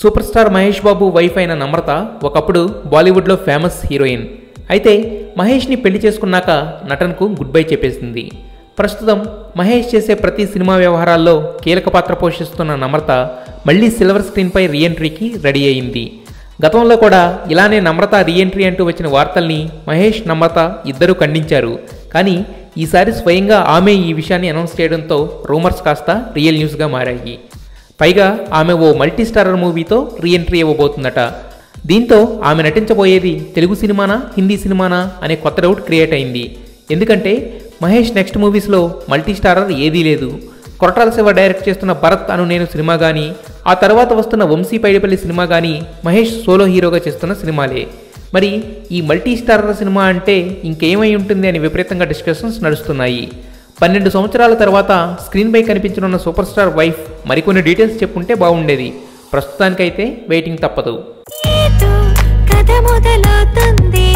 Super star Mahesh Babu wife అయిన నమ్రత ఒకప్పుడు బాలీవుడ్లో ఫేమస్ హీరోయిన్. అయితే మహేష్ని పెళ్లి చేసుకున్నాక నటనకు గుడ్ బై చెప్పేసింది. ప్రస్తుతం మహేష్ చేసే ప్రతి సినిమా వ్యవహారాల్లో కీలక పాత్ర పోషిస్తున్న నమ్రత మళ్లీ సిల్వర్ స్క్రీన్పై రీఎంట్రీకి రెడీ అయింది. గతంలో కూడా ఇలానే నమ్రత రీఎంట్రీ అంటూ వచ్చిన వార్తల్ని మహేష్, నమ్రత ఇద్దరూ ఖండించారు. కానీ ఈసారి స్వయంగా ఆమె ఈ విషయాన్ని అనౌన్స్ చేయడంతో రూమర్స్ కాస్త రియల్ న్యూస్గా మారాయి. పైగా ఆమె ఓ మల్టీ స్టారర్ మూవీతో రీఎంట్రీ ఇవ్వబోతుందట. దీంతో ఆమె నటించబోయేది తెలుగు సినిమానా, హిందీ సినిమానా అనే కొత్త డౌట్ క్రియేట్ అయింది. ఎందుకంటే మహేష్ నెక్స్ట్ మూవీస్లో మల్టీ స్టారర్ ఏదీ లేదు. కొరటాల శివ డైరెక్ట్ చేస్తున్న భరత్ అను నేను సినిమా కానీ, ఆ తర్వాత వస్తున్న వంశీ పైడిపల్లి సినిమా కానీ మహేష్ సోలో హీరోగా చేస్తున్న సినిమాలే. మరి ఈ మల్టీ స్టారర్ సినిమా అంటే ఇంకేమై ఉంటుంది అని విపరీతంగా డిస్కషన్స్ నడుస్తున్నాయి. 12 సంవత్సరాల తర్వాత స్క్రీన్పై కనిపించనున్న సూపర్ స్టార్ వైఫ్ మరికొన్ని డీటెయిల్స్ చెప్పుంటే బాగుండేది. ప్రస్తుతానికైతే వెయిటింగ్ తప్పదు. కథ మొదలవుతుంది.